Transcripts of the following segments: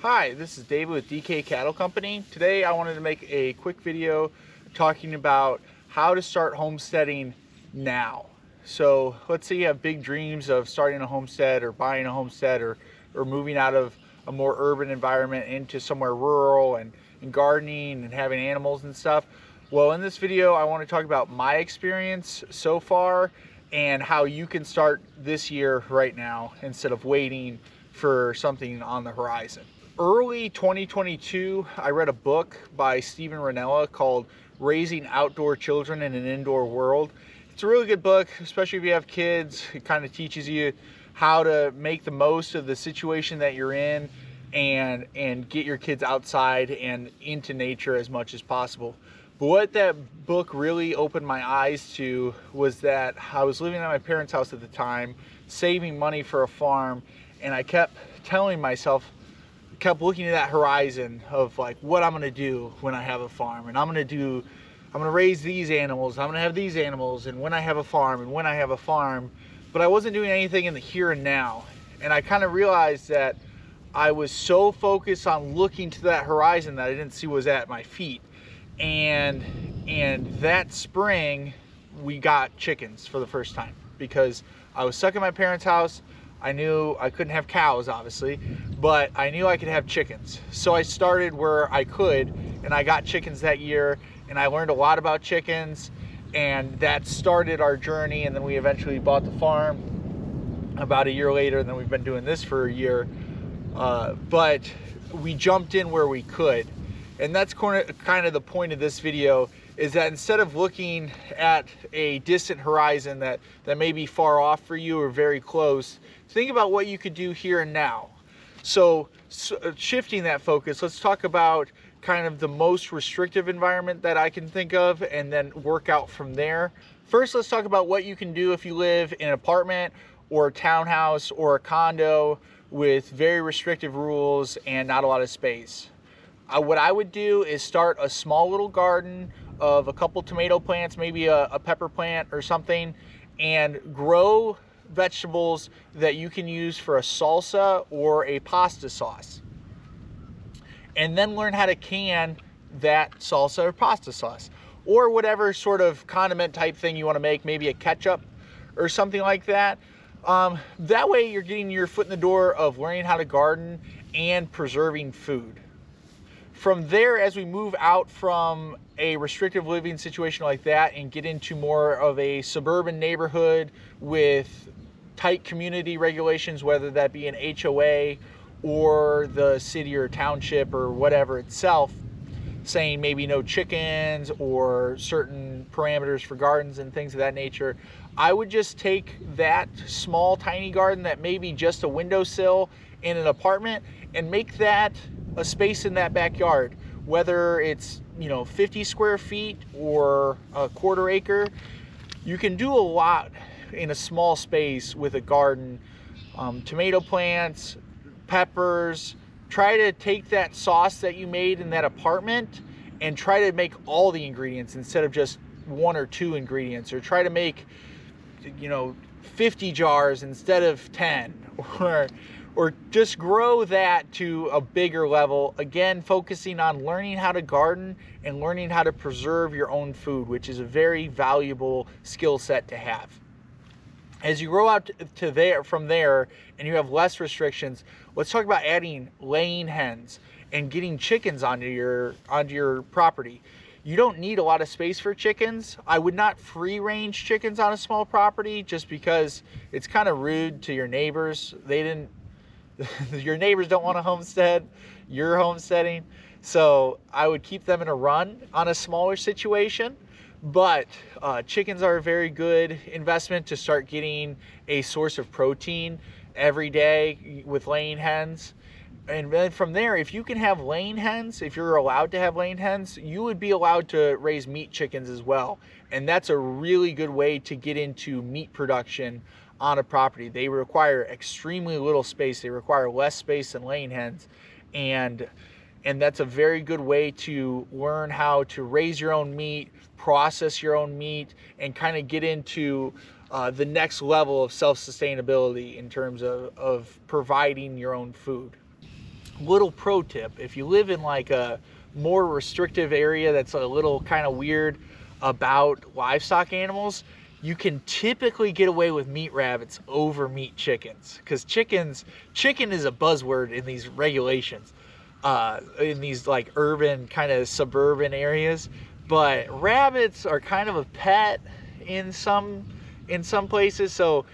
Hi, this is David with DK Cattle Company. Today I wanted to make a quick video talking about how to start homesteading now. So let's say you have big dreams of starting a homestead or buying a homestead or moving out of a more urban environment into somewhere rural and gardening and having animals and stuff. Well, in this video I want to talk about my experience so far and how you can start this year right now instead of waiting for something on the horizon. Early 2022, I read a book by Stephen Ranella called Raising Outdoor Children in an Indoor World. It's a really good book, especially if you have kids. It kind of teaches you how to make the most of the situation that you're in and get your kids outside and into nature as much as possible. But what that book really opened my eyes to was that I was living at my parents' house at the time, saving money for a farm, and I kept telling myself, kept looking at that horizon of like what I'm gonna do when I have a farm, and I'm gonna raise these animals, I'm gonna have these animals, and when I have a farm, and when I have a farm, but I wasn't doing anything in the here and now. And I kind of realized that I was so focused on looking to that horizon that I didn't see what was at my feet. And that spring we got chickens for the first time because I was stuck in my parents' house. I knew I couldn't have cows, obviously, but I knew I could have chickens. So I started where I could, and I got chickens that year, and I learned a lot about chickens, and that started our journey. And then we eventually bought the farm about a year later, and then we've been doing this for a year. But we jumped in where we could. And that's kind of the point of this video, is that instead of looking at a distant horizon that may be far off for you or very close, think about what you could do here and now. So shifting that focus, let's talk about kind of the most restrictive environment that I can think of and then work out from there. First, let's talk about what you can do if you live in an apartment or a townhouse or a condo with very restrictive rules and not a lot of space. What I would do is start a small little garden of a couple tomato plants, maybe a pepper plant or something, and grow vegetables that you can use for a salsa or a pasta sauce. And then learn how to can that salsa or pasta sauce, or whatever sort of condiment type thing you want to make, maybe a ketchup or something like that. That way you're getting your foot in the door of learning how to garden and preserving food. From there, as we move out from a restrictive living situation like that and get into more of a suburban neighborhood with tight community regulations, whether that be an HOA or the city or township or whatever itself, saying maybe no chickens or certain parameters for gardens and things of that nature, I would just take that small tiny garden that may be just a windowsill in an apartment and make that a space in that backyard, whether it's 50 square feet or a quarter acre. You can do a lot in a small space with a garden. Tomato plants, peppers. Try to take that sauce that you made in that apartment and try to make all the ingredients instead of just one or two ingredients, or try to make 50 jars instead of 10, or just grow that to a bigger level. Again, focusing on learning how to garden and learning how to preserve your own food, which is a very valuable skill set to have. As you grow out from there and you have less restrictions, let's talk about adding laying hens and getting chickens onto your property. You don't need a lot of space for chickens. I would not free range chickens on a small property just because it's kind of rude to your neighbors. Your neighbors don't want to homestead, you're homesteading. So I would keep them in a run on a smaller situation. But chickens are a very good investment to start getting a source of protein every day with laying hens. And then from there, if you can have laying hens, if you're allowed to have laying hens, you would be allowed to raise meat chickens as well. And that's a really good way to get into meat production on a property. They require extremely little space. They require less space than laying hens. And that's a very good way to learn how to raise your own meat, process your own meat, and kind of get into the next level of self-sustainability in terms of providing your own food. little pro tip, if you live in like a more restrictive area that's a little kind of weird about livestock animals, you can typically get away with meat rabbits over meat chickens, because chicken is a buzzword in these regulations, in these like urban kind of suburban areas. But rabbits are kind of a pet in some places. So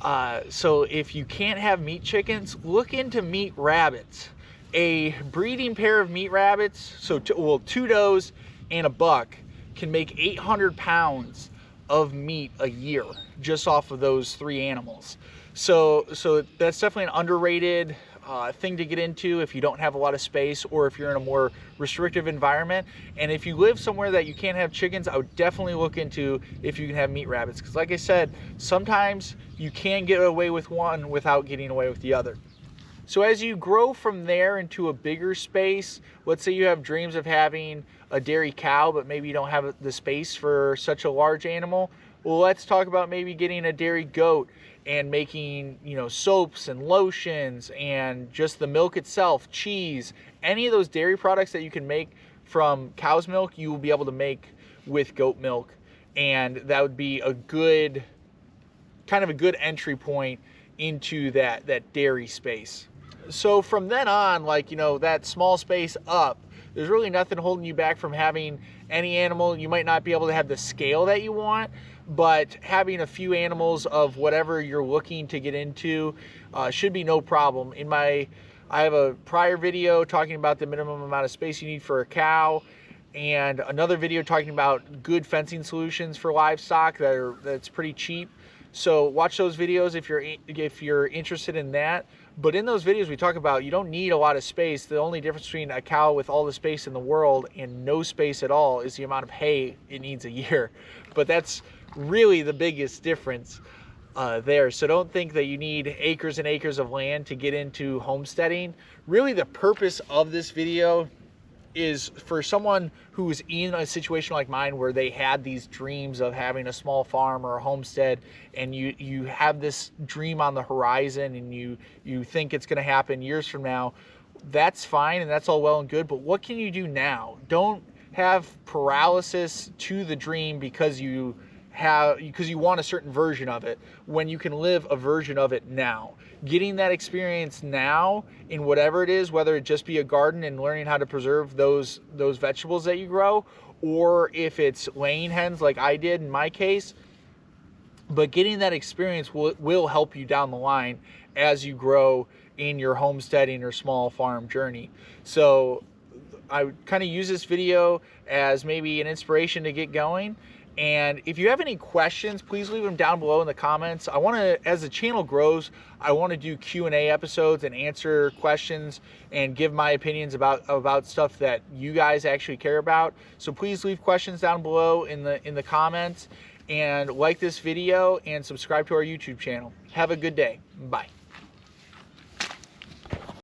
if you can't have meat chickens, look into meat rabbits. A breeding pair of meat rabbits, so two does and a buck, can make 800 pounds of meat a year just off of those 3 animals. So that's definitely an underrated thing to get into if you don't have a lot of space, or if you're in a more restrictive environment. And if you live somewhere that you can't have chickens, I would definitely look into if you can have meat rabbits, because like I said, sometimes you can get away with one without getting away with the other. So as you grow from there into a bigger space, let's say you have dreams of having a dairy cow, but maybe you don't have the space for such a large animal. Well, let's talk about maybe getting a dairy goat and making, soaps and lotions and just the milk itself, cheese, any of those dairy products that you can make from cow's milk, you will be able to make with goat milk. And that would be a good entry point into that dairy space. So from then on, that small space up, there's really nothing holding you back from having any animal. You might not be able to have the scale that you want, but having a few animals of whatever you're looking to get into should be no problem. I have a prior video talking about the minimum amount of space you need for a cow, and another video talking about good fencing solutions for livestock that's pretty cheap. So watch those videos if you're interested in that. But in those videos we talk about you don't need a lot of space. The only difference between a cow with all the space in the world and no space at all is the amount of hay it needs a year. But that's really the biggest difference there. So don't think that you need acres and acres of land to get into homesteading. Really the purpose of this video is for someone who is in a situation like mine where they had these dreams of having a small farm or a homestead, and you have this dream on the horizon and you think it's going to happen years from now. That's fine and that's all well and good, but what can you do now? Don't have paralysis to the dream because you want a certain version of it when you can live a version of it now. Getting that experience now in whatever it is, whether it just be a garden and learning how to preserve those vegetables that you grow, or if it's laying hens like I did in my case, but getting that experience will help you down the line as you grow in your homesteading or small farm journey. So I kind of use this video as maybe an inspiration to get going. And if you have any questions, please leave them down below in the comments. I want to, as the channel grows, I want to do Q&A episodes and answer questions and give my opinions about stuff that you guys actually care about. So please leave questions down below in the comments, and like this video and subscribe to our YouTube channel. Have a good day. Bye.